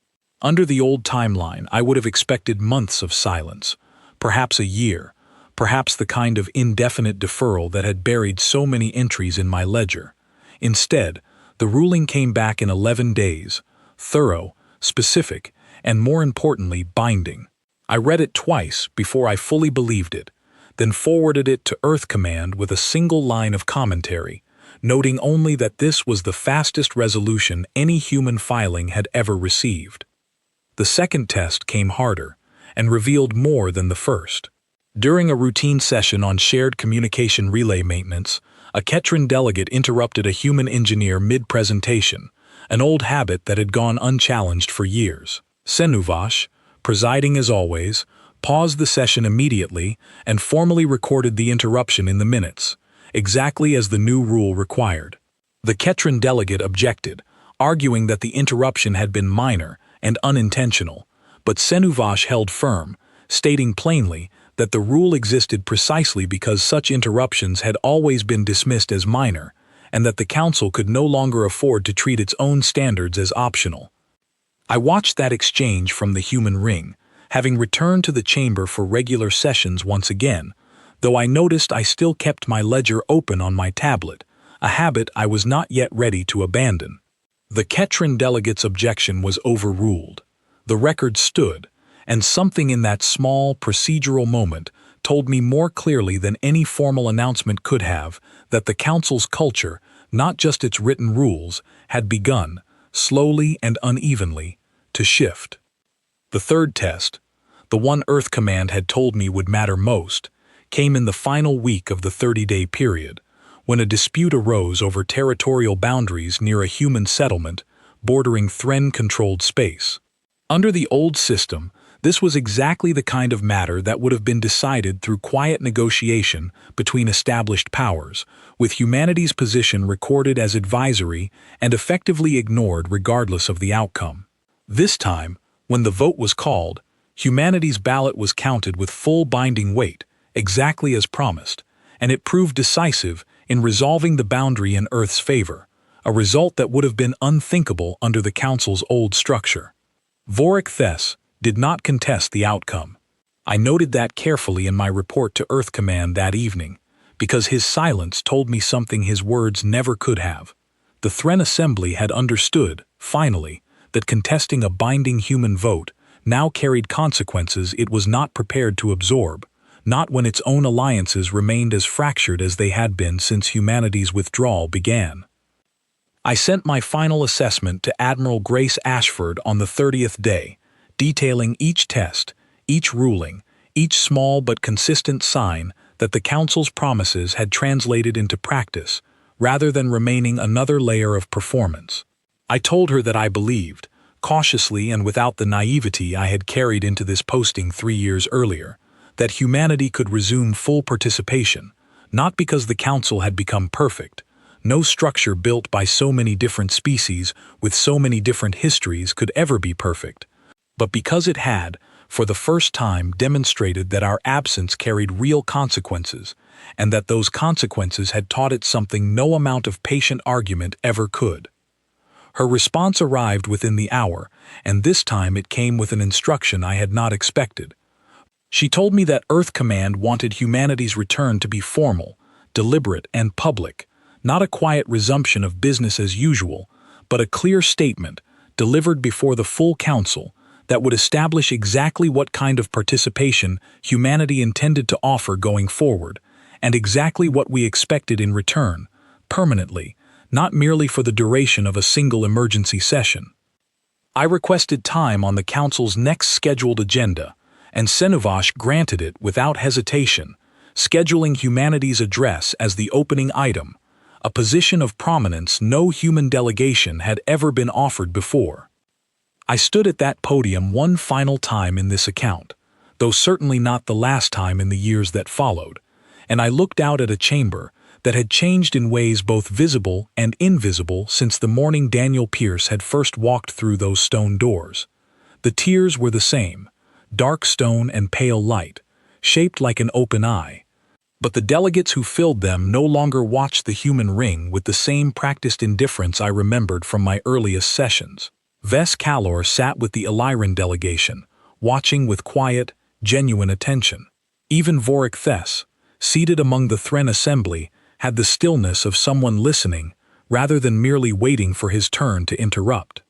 Under the old timeline, I would have expected months of silence, perhaps a year, perhaps the kind of indefinite deferral that had buried so many entries in my ledger. Instead, the ruling came back in 11 days, thorough, specific, and more importantly, binding. I read it twice before I fully believed it, then forwarded it to Earth Command with a single line of commentary, noting only that this was the fastest resolution any human filing had ever received. The second test came harder, and revealed more than the first. During a routine session on shared communication relay maintenance, a Ketran delegate interrupted a human engineer mid-presentation, an old habit that had gone unchallenged for years. Senuvash, presiding as always, paused the session immediately and formally recorded the interruption in the minutes, exactly as the new rule required. The Ketran delegate objected, arguing that the interruption had been minor and unintentional, but Senuvash held firm, stating plainly that the rule existed precisely because such interruptions had always been dismissed as minor, and that the Council could no longer afford to treat its own standards as optional. I watched that exchange from the human ring, having returned to the chamber for regular sessions once again, though I noticed I still kept my ledger open on my tablet, a habit I was not yet ready to abandon. The Ketran delegate's objection was overruled. The record stood, and something in that small, procedural moment told me more clearly than any formal announcement could have that the Council's culture, not just its written rules, had begun, slowly and unevenly, to shift. The third test, the one Earth Command had told me would matter most, came in the final week of the 30-day period, when a dispute arose over territorial boundaries near a human settlement bordering Thren-controlled space. Under the old system, this was exactly the kind of matter that would have been decided through quiet negotiation between established powers, with humanity's position recorded as advisory and effectively ignored regardless of the outcome. This time, when the vote was called, humanity's ballot was counted with full binding weight, exactly as promised, and it proved decisive in resolving the boundary in Earth's favor, a result that would have been unthinkable under the Council's old structure. Vorik Thes did not contest the outcome. I noted that carefully in my report to Earth Command that evening, because his silence told me something his words never could have. The Thren Assembly had understood, finally, that contesting a binding human vote now carried consequences it was not prepared to absorb, not when its own alliances remained as fractured as they had been since humanity's withdrawal began. I sent my final assessment to Admiral Grace Ashford on the 30th day, detailing each test, each ruling, each small but consistent sign that the Council's promises had translated into practice, rather than remaining another layer of performance. I told her that I believed, cautiously and without the naivety I had carried into this posting 3 years earlier, that humanity could resume full participation, not because the Council had become perfect. No structure built by so many different species with so many different histories could ever be perfect, but because it had, for the first time, demonstrated that our absence carried real consequences, and that those consequences had taught it something no amount of patient argument ever could. Her response arrived within the hour, and this time it came with an instruction I had not expected. She told me that Earth Command wanted humanity's return to be formal, deliberate, and public, not a quiet resumption of business as usual, but a clear statement, delivered before the full council, that would establish exactly what kind of participation humanity intended to offer going forward, and exactly what we expected in return, permanently, not merely for the duration of a single emergency session. I requested time on the council's next scheduled agenda, and Senuvash granted it without hesitation, scheduling humanity's address as the opening item, a position of prominence no human delegation had ever been offered before. I stood at that podium one final time in this account, though certainly not the last time in the years that followed, and I looked out at a chamber that had changed in ways both visible and invisible since the morning Daniel Pierce had first walked through those stone doors. The tiers were the same, dark stone and pale light, shaped like an open eye. But the delegates who filled them no longer watched the human ring with the same practiced indifference I remembered from my earliest sessions. Ves Kalor sat with the Illyran delegation, watching with quiet, genuine attention. Even Vorik Thes, seated among the Thren assembly, had the stillness of someone listening rather than merely waiting for his turn to interrupt.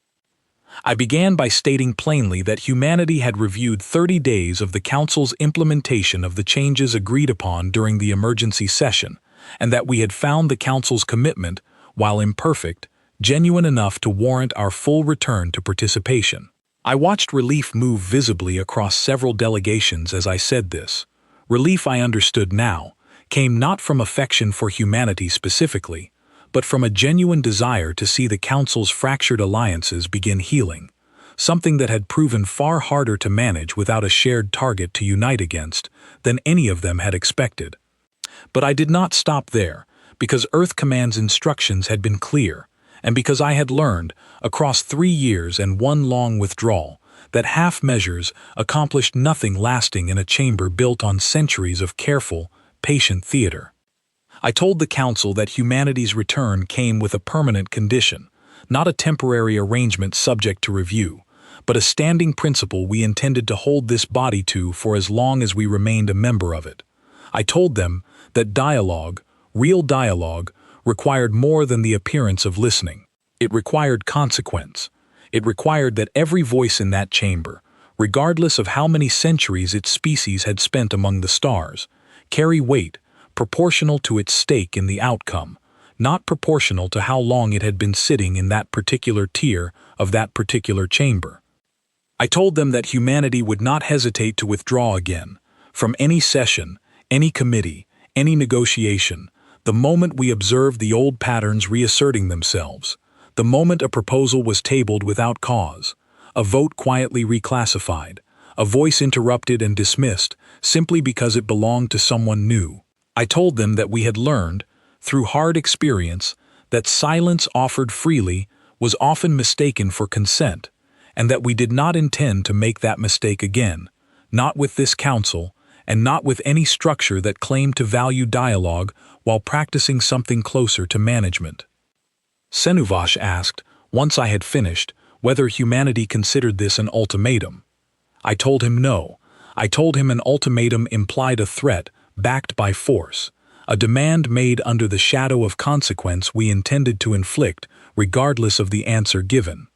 I began by stating plainly that humanity had reviewed 30 days of the Council's implementation of the changes agreed upon during the emergency session, and that we had found the Council's commitment, while imperfect, genuine enough to warrant our full return to participation. I watched relief move visibly across several delegations as I said this. Relief, I understood now, came not from affection for humanity specifically, but from a genuine desire to see the Council's fractured alliances begin healing, something that had proven far harder to manage without a shared target to unite against than any of them had expected. But I did not stop there, because Earth Command's instructions had been clear, and because I had learned, across 3 years and one long withdrawal, that half measures accomplished nothing lasting in a chamber built on centuries of careful, patient theater. I told the Council that humanity's return came with a permanent condition, not a temporary arrangement subject to review, but a standing principle we intended to hold this body to for as long as we remained a member of it. I told them that dialogue, real dialogue, required more than the appearance of listening. It required consequence. It required that every voice in that chamber, regardless of how many centuries its species had spent among the stars, carry weight proportional to its stake in the outcome, not proportional to how long it had been sitting in that particular tier of that particular chamber. I told them that humanity would not hesitate to withdraw again, from any session, any committee, any negotiation, the moment we observed the old patterns reasserting themselves, the moment a proposal was tabled without cause, a vote quietly reclassified, a voice interrupted and dismissed simply because it belonged to someone new. I told them that we had learned, through hard experience, that silence offered freely was often mistaken for consent, and that we did not intend to make that mistake again, not with this Council, and not with any structure that claimed to value dialogue while practicing something closer to management. Senuvash asked, once I had finished, whether humanity considered this an ultimatum. I told him no. I told him an ultimatum implied a threat backed by force, a demand made under the shadow of consequence we intended to inflict regardless of the answer given.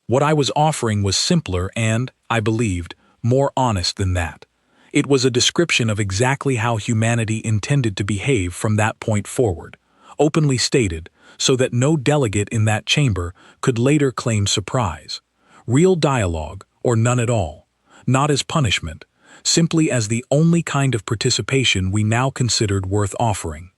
What I was offering was simpler and, I believed, more honest than that. It was a description of exactly how humanity intended to behave from that point forward, openly stated, so that no delegate in that chamber could later claim surprise. Real dialogue, or none at all, not as punishment, simply as the only kind of participation we now considered worth offering.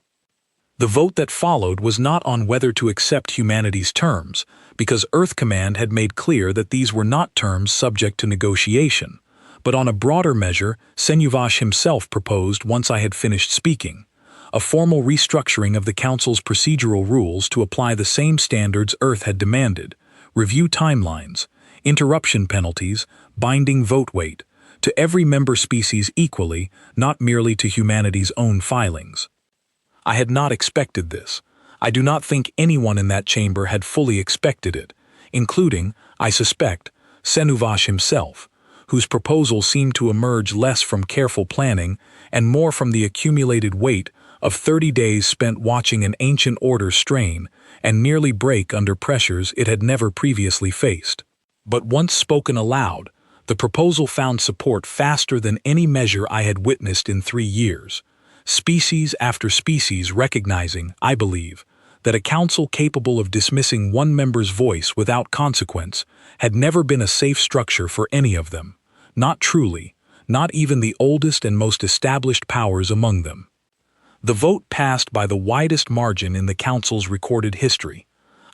The vote that followed was not on whether to accept humanity's terms, because Earth Command had made clear that these were not terms subject to negotiation, but on a broader measure Senuvash himself proposed once I had finished speaking, a formal restructuring of the Council's procedural rules to apply the same standards Earth had demanded, review timelines, interruption penalties, binding vote weight, to every member species equally, not merely to humanity's own filings. I had not expected this. I do not think anyone in that chamber had fully expected it, including, I suspect, Senuvash himself, whose proposal seemed to emerge less from careful planning and more from the accumulated weight of 30 days spent watching an ancient order strain and nearly break under pressures it had never previously faced. But once spoken aloud, the proposal found support faster than any measure I had witnessed in 3 years, species after species recognizing, I believe, that a council capable of dismissing one member's voice without consequence had never been a safe structure for any of them. Not truly, not even the oldest and most established powers among them. The vote passed by the widest margin in the council's recorded history.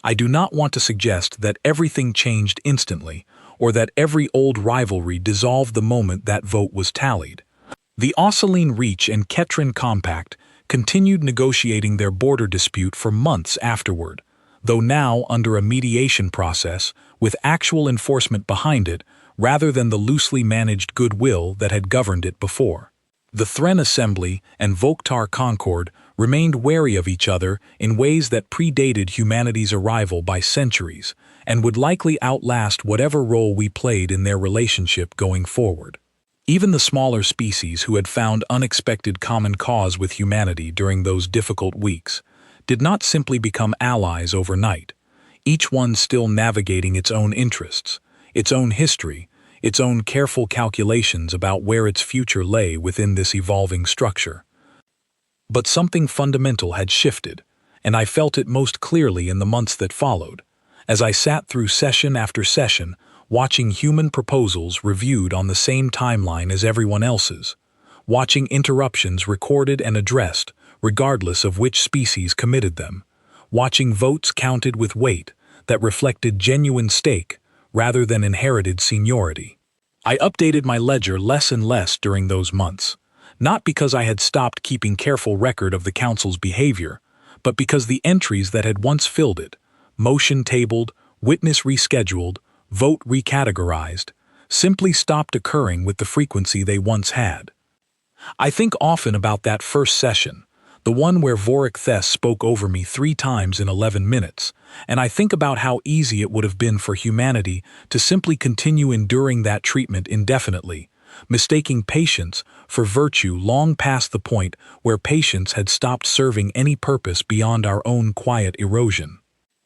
I do not want to suggest that everything changed instantly, or that every old rivalry dissolved the moment that vote was tallied. The Osceline Reach and Ketrin Compact continued negotiating their border dispute for months afterward, though now under a mediation process with actual enforcement behind it rather than the loosely managed goodwill that had governed it before. The Thren Assembly and Voktar Concord remained wary of each other in ways that predated humanity's arrival by centuries and would likely outlast whatever role we played in their relationship going forward. Even the smaller species who had found unexpected common cause with humanity during those difficult weeks did not simply become allies overnight, each one still navigating its own interests, its own history, its own careful calculations about where its future lay within this evolving structure. But something fundamental had shifted, and I felt it most clearly in the months that followed, as I sat through session after session, watching human proposals reviewed on the same timeline as everyone else's, watching interruptions recorded and addressed, regardless of which species committed them, watching votes counted with weight that reflected genuine stake rather than inherited seniority. I updated my ledger less and less during those months, not because I had stopped keeping careful record of the council's behavior, but because the entries that had once filled it, motion tabled, witness rescheduled, vote recategorized, simply stopped occurring with the frequency they once had. I think often about that first session, the one where Vorik Thes spoke over me 3 times in 11 minutes, and I think about how easy it would have been for humanity to simply continue enduring that treatment indefinitely, mistaking patience for virtue long past the point where patience had stopped serving any purpose beyond our own quiet erosion.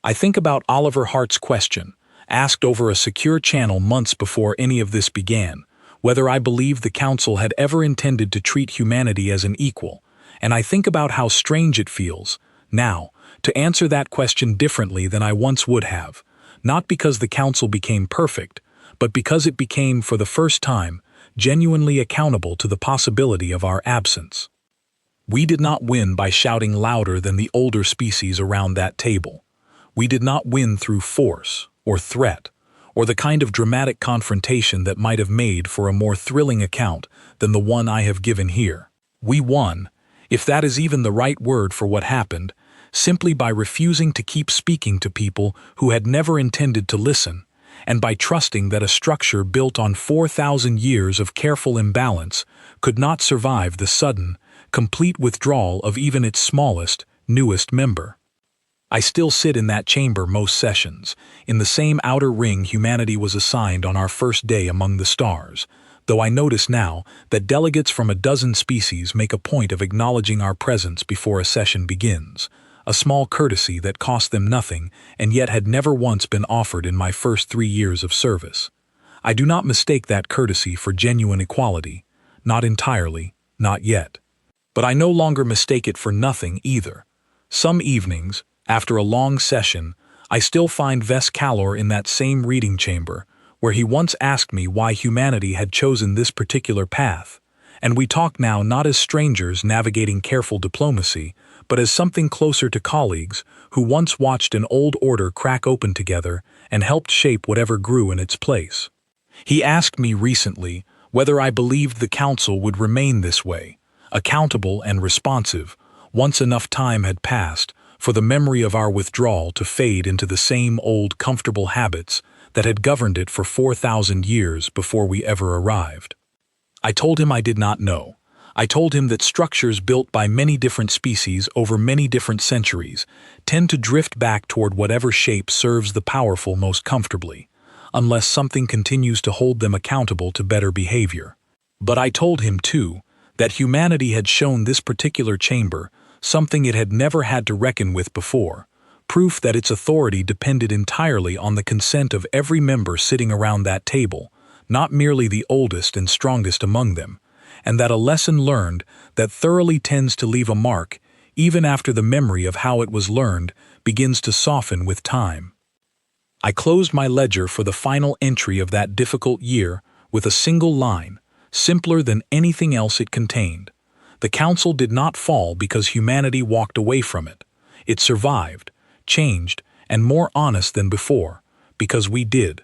I think about Oliver Hart's question, asked over a secure channel months before any of this began, whether I believed the Council had ever intended to treat humanity as an equal, and I think about how strange it feels, now, to answer that question differently than I once would have, not because the Council became perfect, but because it became, for the first time, genuinely accountable to the possibility of our absence. We did not win by shouting louder than the older species around that table. We did not win through force, or threat, or the kind of dramatic confrontation that might have made for a more thrilling account than the one I have given here. We won, if that is even the right word for what happened, simply by refusing to keep speaking to people who had never intended to listen, and by trusting that a structure built on 4,000 years of careful imbalance could not survive the sudden, complete withdrawal of even its smallest, newest member. I still sit in that chamber most sessions, in the same outer ring humanity was assigned on our first day among the stars, though I notice now that delegates from a dozen species make a point of acknowledging our presence before a session begins, a small courtesy that cost them nothing and yet had never once been offered in my first 3 years of service. I do not mistake that courtesy for genuine equality, not entirely, not yet. But I no longer mistake it for nothing either. Some evenings, after a long session, I still find Ves Kalor in that same reading chamber, where he once asked me why humanity had chosen this particular path, and we talk now not as strangers navigating careful diplomacy, but as something closer to colleagues who once watched an old order crack open together and helped shape whatever grew in its place. He asked me recently whether I believed the Council would remain this way, accountable and responsive, once enough time had passed for the memory of our withdrawal to fade into the same old comfortable habits that had governed it for 4,000 years before we ever arrived. I told him I did not know. I told him that structures built by many different species over many different centuries tend to drift back toward whatever shape serves the powerful most comfortably, unless something continues to hold them accountable to better behavior. But I told him, too, that humanity had shown this particular chamber something it had never had to reckon with before, proof that its authority depended entirely on the consent of every member sitting around that table, not merely the oldest and strongest among them, and that a lesson learned that thoroughly tends to leave a mark even after the memory of how it was learned begins to soften with time. I closed my ledger for the final entry of that difficult year with a single line, simpler than anything else it contained. The council did not fall because humanity walked away from it. It survived, changed, and more honest than before, because we did.